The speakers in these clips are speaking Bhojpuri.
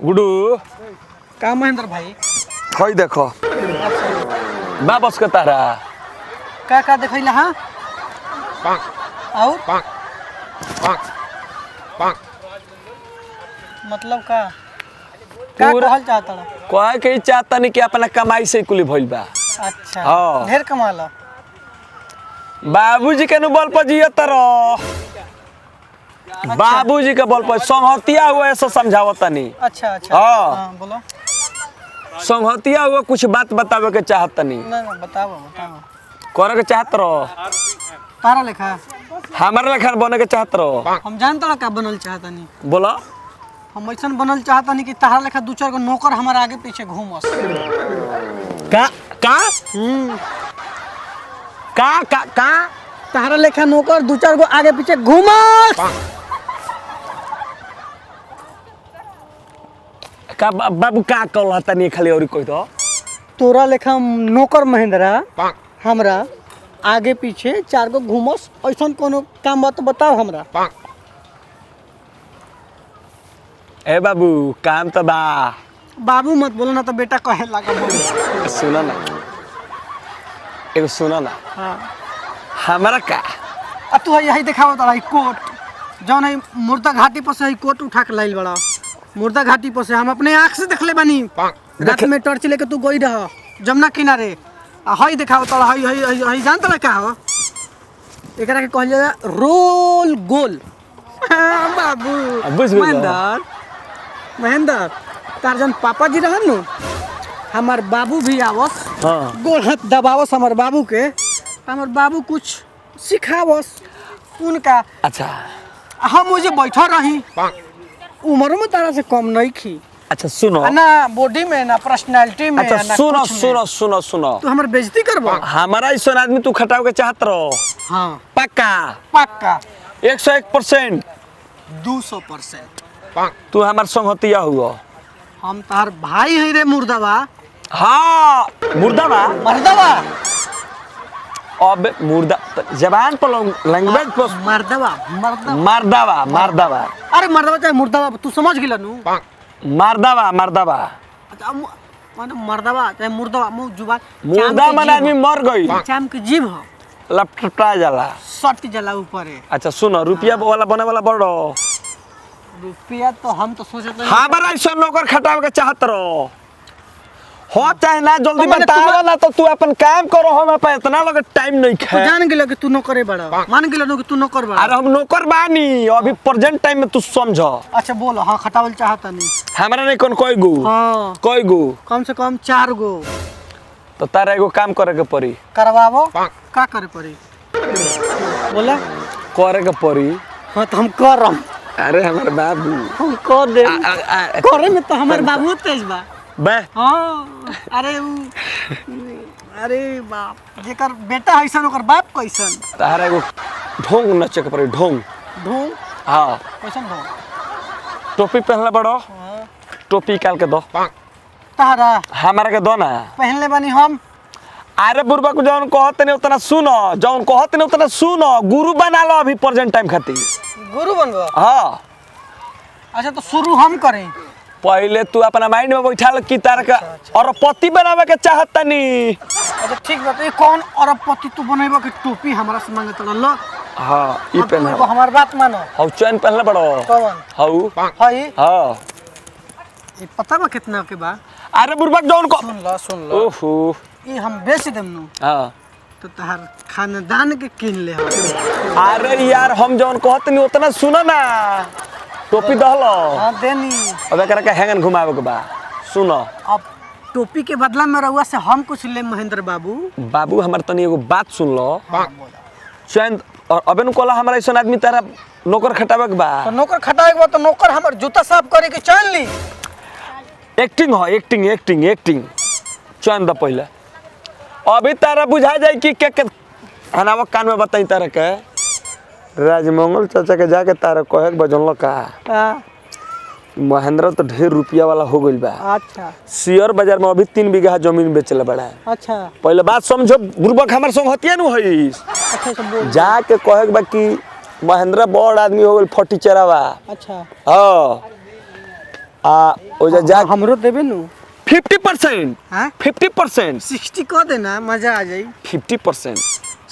गुडू का महेंद्र भाई हई देखो बा बस के तारा का देखैला हां और मतलब का कहल चाहता है कहे के चाहता नहीं कि अपना कमाई से कुली भइल बा। अच्छा हाँ। ढेर कमाला बाबूजी के बल पर जिया तरो बाबूजी के बल पर संहतिया हुआ ऐसा समझावता नहीं। अच्छा अच्छा हाँ। हाँ बोलो संहतिया हुआ कुछ बात बतावे के चाहता नहीं। ना बताओ करे के चाहत रहो तारा लेखा हमारे लेखा बने के चाहत रहो। हम जानता का बनल चाहता नहीं बोला हम ऐसा बनल चाहता नहीं कि तारा लेखा दो चार गो नौकर हमारे आगे पीछे घूमस का का का तारा लेखा नौकर दो चार गो आगे पीछे घूमस का बाबू का कहता नहीं खाली और कोई तो तोरा लेखा नौकर महेंद्रा हमरा आगे पीछे चार गो घूमस ऐसा कोनो काम बात बताओ हमरा। ए बाबू काम तो बा बाबू मत बोलो ना तो बेटा कहे लगा बोलो। सुना ना एगो सुना ना हाँ हमारा का अब तू यही दिखाओ तारा कोट जौन है मुर्दा घाटी पर से कोट उठा के लाइल बड़ा मुर्दा घाटी पर से हम अपने आँख से देखले बानी रात में टॉर्च लेके तू गई रह जमुना किनारे हई दिखाओ तारा हई हई हई हई जान तारा का हो एकरा के कहल जाला रोल गोल। हाँ, बाबू बुझ गइल। महेंद्र तार जन पापा जी रहन नु हमार बाबू भी आवस हाँ। गोल हाथ दबावस हमार बाबू के हमार बाबू कुछ सिखावस उनका। अच्छा हम मुझे बैठा रही उम्र में तारा से कम नहीं खी अच्छा सुनो ना बॉडी में ना पर्सनालिटी में अच्छा ना सुनो कुछ में। सुनो सुनो सुनो तू हमार बेइज्जती करबो। हमारा ऐसा आदमी तू खटाव के चाहत रहो हाँ पक्का पक्का 101%। 200%। तू हमार संगतिया हुआ हम तार भाई है रे मुर्दावा हाँ मुर्दावा मर्दवा अब मुर्दा जबान पर लैंग्वेज पर मर्दवा मर्दवा मर्दावा मर्दावा अरे मर्दवा चाहे मुर्दावा तू समझ गेला नु मर्दावा मर्दावा अच्छा माने मर्दवा चाहे मुर्दवा मुंह जुबान मुर्दा मन आदमी मर गई चाम के जीव हो लपटा जाला सट जला ऊपर है। अच्छा सुनो रुपया वाला बने वाला बड़ो रुपया तो हम तो सोचते हैं हमारा ऐसा नौकर खटाव के चाहत रहो हो चाहे ना जल्दी तो मैंने बताओ ना तो तू अपन काम करो हम पे इतना लगे टाइम नहीं तू खे जान गेलो कि तू नौकरे बड़ा मान गेलो कि तू नौकर बड़ा। अरे हम नौकर बानी अभी प्रेजेंट टाइम में तू समझो अच्छा बोलो हाँ खटावल चाहता नहीं हमारा नहीं कौन कोई गो कम से कम 4 गो तो तारा एगो काम करे के पड़ी करवावो का करे पड़ी बोला करे के पड़ी। हाँ तो हम करम अरे हमारे बाबू हम कर दे करे में तो हमारे बाबू तेज बा बे हाँ अरे बाप जेकर बेटा ऐसन ओकर बाप कैसन तारा एगो ढोंग नचे के पड़ी ढोंग ढोंग हाँ कैसन ढोंग टोपी पहनले बड़ो टोपी निकाल के दो तारा हमारा के दो ना पहनले बानी हम। अरे बुरबा को जौन कहत नहीं उतना सुनो जौन कहत नहीं उतना सुनो गुरु बना लो अभी प्रेजेंट टाइम खातिर गुरु बनबो। हाँ अच्छा तो शुरू हम करें पहले तू अपना माइंड में बैठा लो कि तारा का अरबपति बनावे के चाहत नहीं। अच्छा ठीक बात है कौन अरबपति तू बनेबो कि टोपी हमरा से मांगे तो लो हाँ ई पहन तू हमार बात मानो हौ चैन पहनले बड़ो कौन हौ हई हाँ ये पता बा कितना के बा। अरे बुरबा जौन को सुन लो ओहो ये हम बेच देम नु हाँ तो तहार खानदान के किन ले हम। अरे यार हम जौन कहत नहीं उतना सुनो ना टोपी दहलो हाँ देनी अब एकरा के हैंगन घुमावे के बा सुनो अब टोपी के बदला में रहुआ से हम कुछ ले महेंद्र बाबू। बाबू हमार तनी एगो बात सुन लो हाँ बोला चैन और अबे नु कोला हमारा ऐसा आदमी तारा नौकर खटावे के बा तो नौकर खटाए के बाद तो नौकर हमर जूता साफ करे के चल ली एक्टिंग हो एक्टिंग एक्टिंग एक्टिंग चैन द पहले अभी तारा बुझा जाए कि के हनावा कान में बताई तारा के राजमंगल चाचा के जाके तारा कहे के बजन का महेंद्र तो ढेर रुपया वाला हो गइल बा। अच्छा शेयर बाजार में अभी 3 बीघा जमीन बेचले बड़ा है। अच्छा पहले बात समझो बुरबक हमार संग हतिया नु हई अच्छा सब बोल जाके कहे के बा कि महेंद्र बड़ आदमी हो गइल फटी चरावा। अच्छा हां आ ओ जा हमरो देबे नु 50%। हां 50%। 60 क देना मजा आ जाई 50%।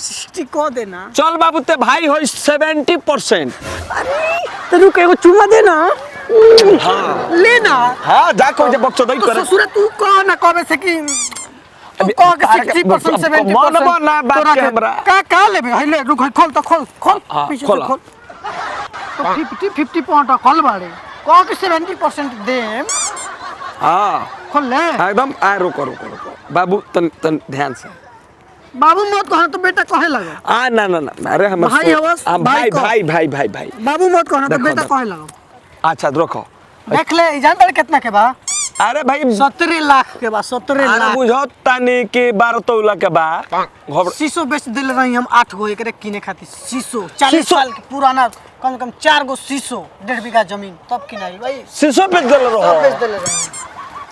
60 क देना। चल बाबू ते भाई हो 70%। अरे तो रुक एगो चुम्मा दे ना। हाँ ले ना। हाँ जा को जे बक्सो दई तो करे ससुरा तू कह ना कबे से कि तू कह के 60% 70% मन बना बात के हमरा का लेबे हइले रुक खोल तो खोल हाँ, पीछे खोला। से खोल तो 50 पॉइंट खोल बाड़े कह के 70% देम हाँ खोल ले एकदम आ रुको रुको रुको बाबू तन ध्यान से बाबू मत कहना तो बेटा कहे लगा आ ना ना ना अरे हम भाई हवस, भाई भाई को। भाई भाई भाई भाई बाबू मत कहना तो देखो, बेटा देखो। कहे लगा अच्छा रखो देख ले जानता कितना के बा अरे भाई 17 लाख के बा 17 अरे लाख बुझत तानी के 12 तौला के बा घबरा शीशो बेच दिल रही हम 8 गो एकरे किने खातिर शीशो 40 शीशो? साल के पुराना कम से कम 4 गो शीशो 1.5 बीघा जमीन तब किनाई भाई शीशो पे दल सब रहो बेच दिल रही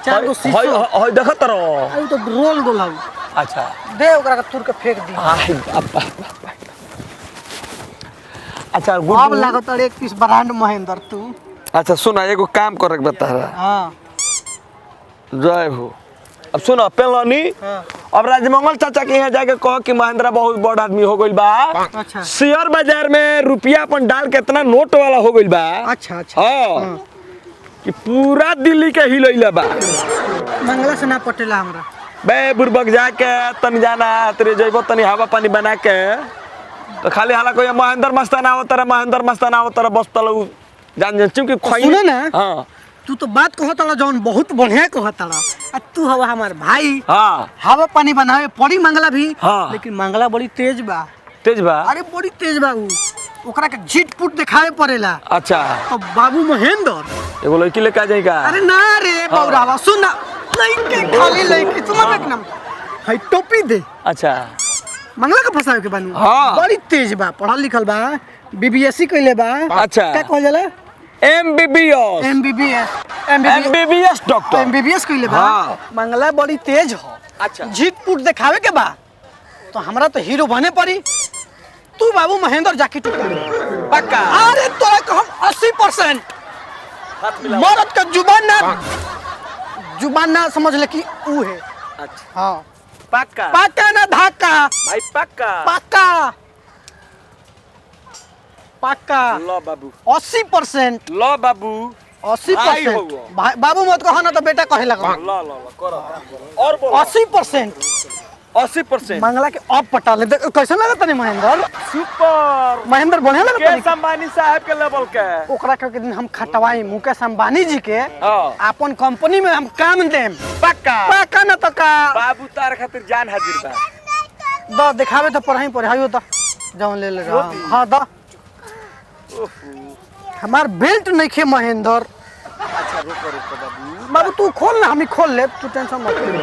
4 गो शीशो होय देखत रहो अरे तो रोल गोलाऊ अच्छा दे ओकरा के तुर के फेंक दी आई बाबा अच्छा अब गुड लागत और एक पीस ब्रांड महेंद्र तू अच्छा सुना एगो काम करे के बता रहा हां जय हो अब सुनो पेलनी हां अब राजमंगल चाचा के यहाँ जाके कहो कि महेंद्रा बहुत बड़ा आदमी हो गइल बा अच्छा शेयर बाजार में रुपया अपन डाल के इतना नोट वाला हो गइल बा अच्छा अच्छा हाँ कि पूरा दिल्ली के हिलैला बा मंगला से ना पटेला हमरा बे बुरबक जाके तनी जाना तेरे जइबो तनी हवा पानी बना के तो खाली हाला कोई महेंद्र मस्ताना आवत बस तलू जान क्योंकि खोई सुनो ना। हां तू तो बात कहत जौन बहुत बढ़िया कहत आ तू हवा हमार भाई हां हवा पानी बनावे पड़ी मंगला भी हाँ। लेकिन मंगला बड़ी तेज बा तेज बा अरे बड़ी तेज बा उ ओकरा के झीट पुट दिखावे पड़ेला अच्छा तो बाबू महेंद्र एगो लड़की लेके आ जाई का अरे ना रे बौरावा सुन ना लइके खाली लइके सुन देख ना हई टोपी दे अच्छा मंगला के फसावे के बानू हाँ। बड़ी तेज बा पढ़ल लिखल बा बीबीएससी कइले बा अच्छा। का कहल जाला एमबीबीएस एमबीबीएस डॉक्टर एमबीबीएस कइले बा हाँ। मंगला बड़ी तेज हो अच्छा झीट पुट दिखावे के बा तो हमरा तो हीरो बने पड़ी तू बाबू महेंद्र जाके टूट पक्का अरे तोरा के हम 80% हाथ मिला मरद का जुबान ना समझ ले कि ऊ है अच्छा हाँ पक्का पक्का ना धाका भाई पक्का पक्का पक्का लो बाबू 80% लो बाबू 80% बाबू मत कहो ना तो बेटा कहे लगा लो लो लो करो और बोलो 80% 80% मंगला के अब पटा ले देख कैसा लगा तने महेंद्र सुपर महेंद्र बढ़िया लगा मुकेश तने अंबानी साहब के लेवल के ओकरा के दिन हम खटवाई मुकेश अंबानी जी के हाँ। अपन कंपनी में हम काम देम पक्का पक्का ना तो का बाबू तार खातिर जान हाजिर बा द दिखावे तो पढ़ाई द जौन ले ले हां द हमार बेल्ट नहीं खे महेंद्र अच्छा रुको बाबू बाबू तू खोल ना हम ही खोल ले तू टेंशन मत ले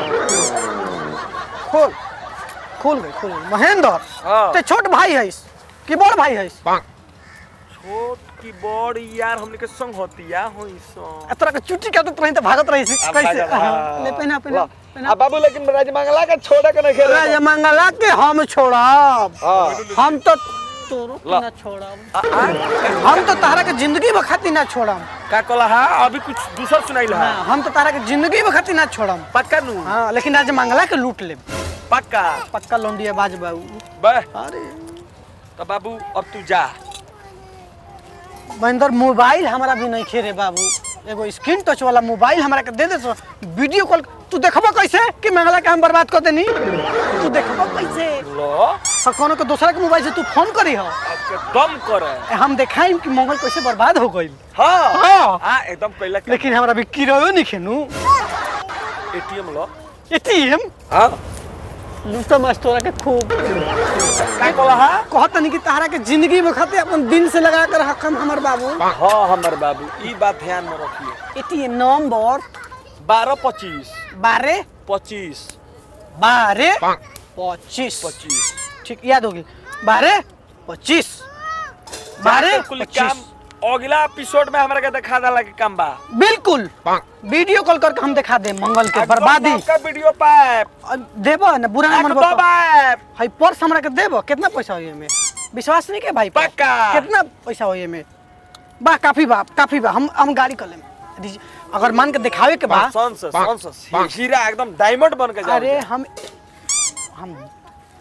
खोल खोल गए महेंद्र हाँ। ते छोट भाई है कि बड़ भाई है छोट की बड़ यार हमने के संग होतिया होई सो तोरा के चुट्टी के तो तो भागत रही कैसे हाँ, ले पहना आ बाबू लेकिन राजमंगला के छोड़े के नहीं खेले राजा मंगला के हम छोड़ब हां हम तो तोरो के ना छोड़ब हम तो तारा के जिंदगी बखाती ना छोड़म का कहला हा अभी कुछ दूसरा सुनाइला हाँ, हम तो तारा के जिंदगी बखाती ना छोड़म पक्का नु हाँ लेकिन राजा मंगला के लूट ले पक्का पक्का लोंडिया बाज बाबू बे अरे तो बाबू अब तू जा महेंद्र मोबाइल हमारा भी नहीं खेरे बाबू एगो स्क्रीन टच वाला मोबाइल हमारा के दे दे सो वीडियो कॉल तू देखबो कैसे कि मंगला के हम बर्बाद कर देनी तू देखबो कैसे लो और कोनो के दूसरा के मोबाइल से तू फोन करी हो एकदम करे हम देखाइम कि मंगल कैसे बर्बाद हो गई हां हाँ। हां एकदम कहला लेकिन हमारा भी किरायो नहीं खेनू एटीएम लो एटीएम हां लूटा मास्टरा के खूब का कहला हा कहत नहीं कि तारा के जिंदगी में खाते अपन दिल से लगा कर हकम हमर बाबू हां हमर बाबू ई बात ध्यान में रखिए एटीएम नंबर 1225 12 25 12 25 25 ठीक याद होगी 12 25 12 कुल काम अगला एपिसोड में हमरा के दिखा देला के काम बा बिल्कुल वीडियो कॉल करके हम दिखा दे मंगल के बर्बादी का वीडियो पाइप देबो ना बुरा ना मनबो पाइप हाई पर्स हमरा के देबो कितना पैसा होई में विश्वास नहीं के भाई पर? पक्का। कितना पैसा होई में बा काफी बा हम गाड़ी कर लेम अगर मान के दिखावे के बा हीरा एकदम डायमंड बन के अरे हम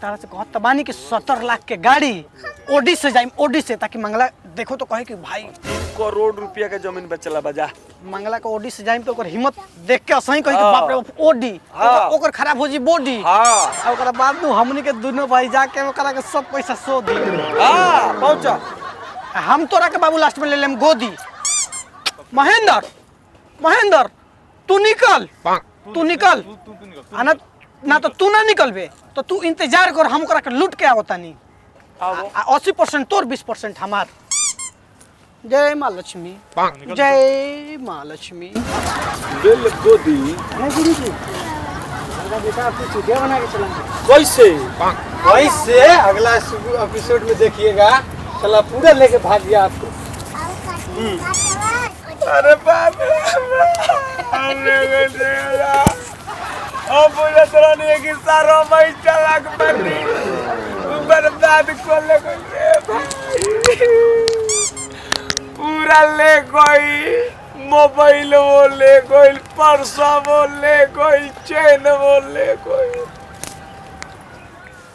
तारा से कहत बानी कि 70 लाख के गाड़ी ओडी से जाइम, ओडी से, ताकि मंगला देखो तो कहे कि भाई 3 करोड़ रुपया के जमीन बेचला बजा। मंगला के ओडी से जाइम तो ओकर हिम्मत देख के असही कहे कि बाप रे ओडी, ओकर खराब हो जी बॉडी। हां ओकरा बाद नु हमनी के दोनों भाई जाके ओकरा के सब पैसा सो दी। हां पहुंचा हम तोरा के बाबू लास्ट में ले लेम गोदी। महेंद्र तू निकल, तू निकल आना ना तो तू ना निकलबे तो तू इंतजार कर, हम ओकरा के लूट के आवता नहीं। 80% तोर 20% हमार। जय माँ लक्ष्मी, जय माँ लक्ष्मी। बिल गोदी नहीं गुरुजी, मेरा बेटा आपको चुटिया बना के चलाएंगे। कैसे कैसे अगला एपिसोड में देखिएगा, चला पूरा लेके भाग गया आपको। अरे बाप रे अब बोला तोरा ने कि सारो मैं चलाक बनी बर्बाद कर ले पूरा ले कोई मोबाइल वो ले कोई पर्स वो ले कोई चेन वो ले कोई